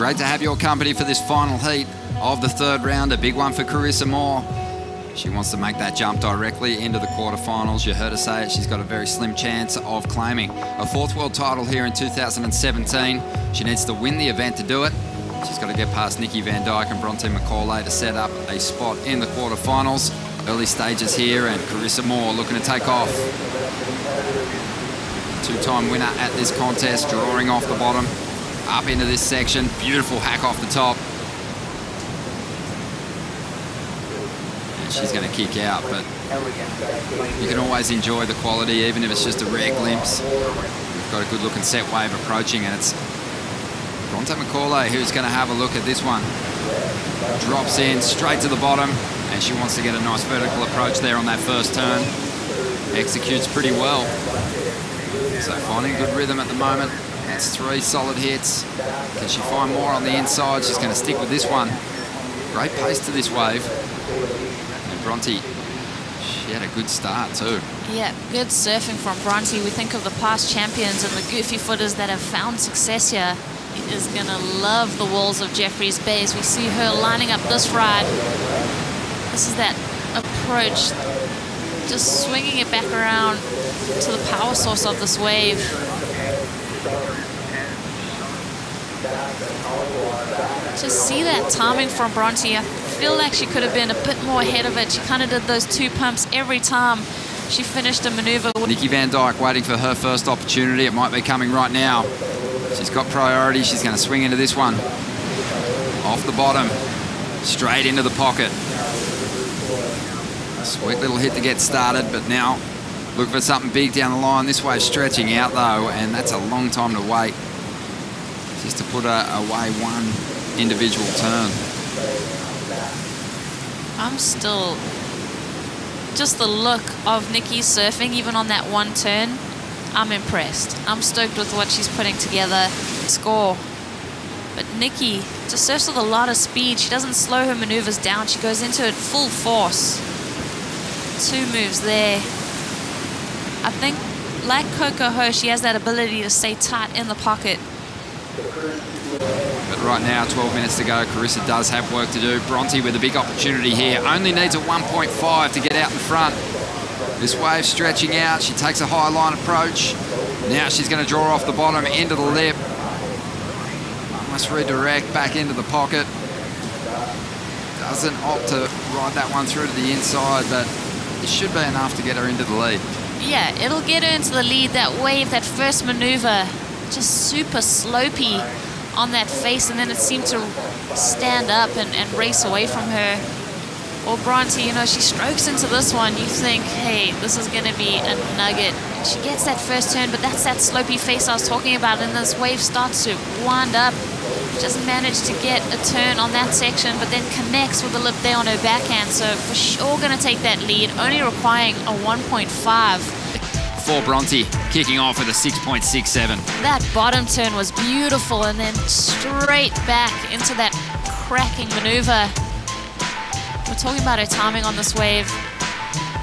Great to have your company for this final heat of the third round. A big one for Carissa Moore. She wants to make that jump directly into the quarterfinals. You heard her say it. She's got a very slim chance of claiming a fourth world title here in 2017. She needs to win the event to do it. She's got to get past Nikki Van Dijk and Bronte Macaulay to set up a spot in the quarterfinals. Early stages here, and Carissa Moore looking to take off. Two-time winner at this contest, drawing off the bottom, up into this section. Beautiful hack off the top. And she's going to kick out, but you can always enjoy the quality, even if it's just a rare glimpse. We've got a good-looking set wave approaching, and it's Bronte Macaulay who's going to have a look at this one. Drops in straight to the bottom, and she wants to get a nice vertical approach there on that first turn. Executes pretty well. So finding good rhythm at the moment. That's 3 solid hits. Can she find more on the inside? She's going to stick with this one. Great pace to this wave. And Bronte, she had a good start too. Yeah, good surfing from Bronte. We think of the past champions and the goofy footers that have found success here. He is going to love the walls of Jeffreys Bay as we see her lining up this ride. This is that approach, just swinging it back around to the power source of this wave. Just see that timing from Bronte. I feel like she could have been a bit more ahead of it. She kind of did those 2 pumps every time she finished a maneuver. Nikki Van Dijk waiting for her first opportunity. It might be coming right now. She's got priority. She's going to swing into this one. Off the bottom, straight into the pocket. A sweet little hit to get started, but now look for something big down the line. This wave's stretching out though, and that's a long time to wait just to put away one individual turn. I'm still, just the look of Nikki surfing, even on that one turn, I'm impressed. I'm stoked with what she's putting together. Score. But Nikki just surfs with a lot of speed. She doesn't slow her maneuvers down. She goes into it full force. 2 moves there. I think, like Coco Ho, she has that ability to stay tight in the pocket. But right now, 12 minutes to go, Carissa does have work to do. Bronte with a big opportunity here. Only needs a 1.5 to get out in front. This wave stretching out. She takes a high line approach. Now she's going to draw off the bottom into the lip. Must redirect back into the pocket. Doesn't opt to ride that one through to the inside, but it should be enough to get her into the lead. Yeah, it'll get her into the lead. That wave, that first maneuver, just super slopey on that face, and then it seemed to stand up and race away from her. Or Bronte, you know, she strokes into this one. You think, hey, this is going to be a nugget. And she gets that first turn, but that's that slopey face I was talking about, and this wave starts to wind up. Just managed to get a turn on that section, but then connects with the lip there on her backhand. So for sure going to take that lead, only requiring a 1.5. For Bronte, kicking off with a 6.67. That bottom turn was beautiful, and then straight back into that cracking maneuver. We're talking about her timing on this wave.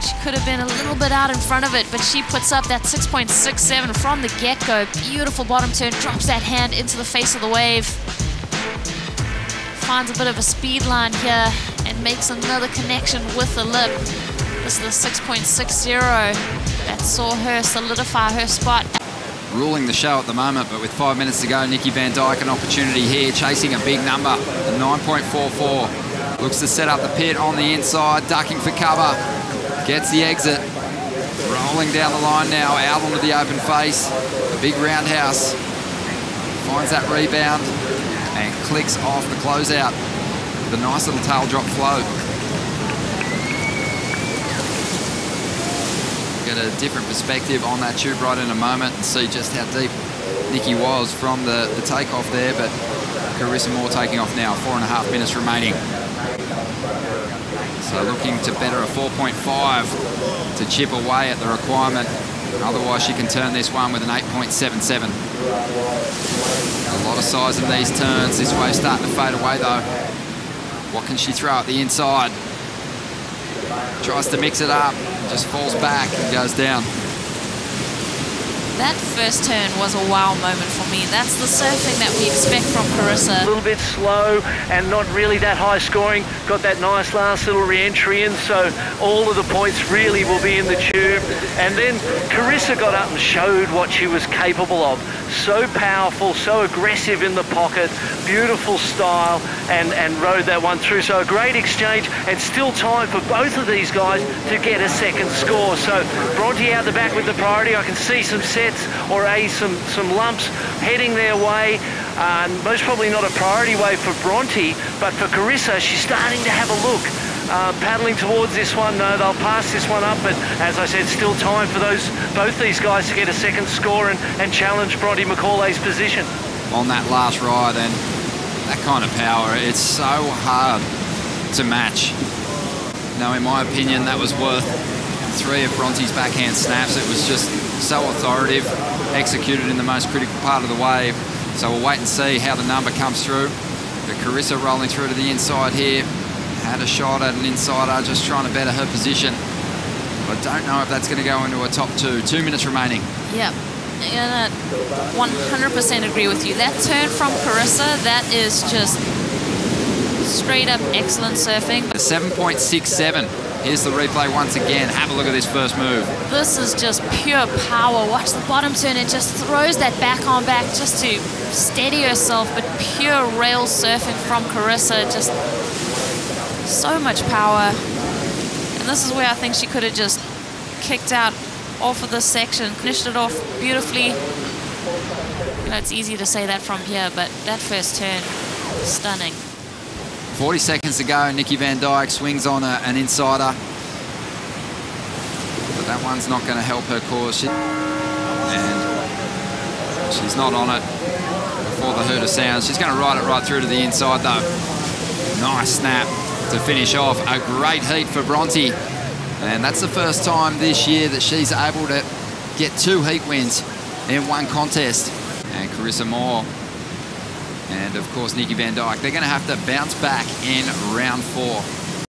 She could have been a little bit out in front of it, but she puts up that 6.67 from the get-go. Beautiful bottom turn, drops that hand into the face of the wave. Finds a bit of a speed line here and makes another connection with the lip. This is the 6.60 that saw her solidify her spot. Ruling the show at the moment, but with 5 minutes to go, Nikki Van Dijk an opportunity here, chasing a big number, a 9.44. Looks to set up the pit on the inside, ducking for cover. Gets the exit. Rolling down the line now, out onto the open face. A big roundhouse. Finds that rebound and clicks off the closeout with a nice little tail drop flow. Get a different perspective on that tube right in a moment and see just how deep Nikki was from the takeoff there, but Carissa Moore taking off now, 4.5 minutes remaining. So looking to better a 4.5 to chip away at the requirement. Otherwise she can turn this one with an 8.77. A lot of size in these turns. This wave's starting to fade away though. What can she throw at the inside? Tries to mix it up, just falls back and goes down. That first turn was a wow moment for me. That's the surfing that we expect from Carissa. A little bit slow and not really that high scoring. Got that nice last little re-entry in, so all of the points really will be in the tube. And then Carissa got up and showed what she was capable of. So powerful, so aggressive in the pocket, beautiful style, and rode that one through. So a great exchange, and still time for both of these guys to get a second score. So Bronte out the back with the priority. I can see some sets or some lumps heading their way. Most probably not a priority wave for Bronte, but for Carissa, she's starting to have a look. Paddling towards this one. No, they'll pass this one up, but as I said, still time for both these guys to get a second score and challenge Bronte Macaulay's position. On that last ride, and that kind of power, it's so hard to match. Now, in my opinion, that was worth 3 of Bronte's backhand snaps. It was just so authoritative, executed in the most critical part of the wave. So we'll wait and see how the number comes through. But Carissa rolling through to the inside here. Had a shot at an insider, just trying to better her position. But I don't know if that's going to go into a top 2. 2 minutes remaining. Yep. And 100% agree with you. That turn from Carissa, that is just straight up excellent surfing. 7.67. Here's the replay once again. Have a look at this first move. This is just pure power. Watch the bottom turn. It just throws that back on back just to steady herself. But pure rail surfing from Carissa. Just so much power. And this is where I think she could have just kicked out off of this section, finished it off beautifully. You know, it's easy to say that from here, but that first turn, stunning. 40 seconds to go. Nikki Van Dijk swings on an insider. But that one's not going to help her cause. And she's not on it before the hoot of sound. She's going to ride it right through to the inside, though. Nice snap to finish off. A great heat for Bronte. And that's the first time this year that she's able to get 2 heat wins in one contest. And Carissa Moore and, of course, Nikki Van Dijk, they're going to have to bounce back in round 4.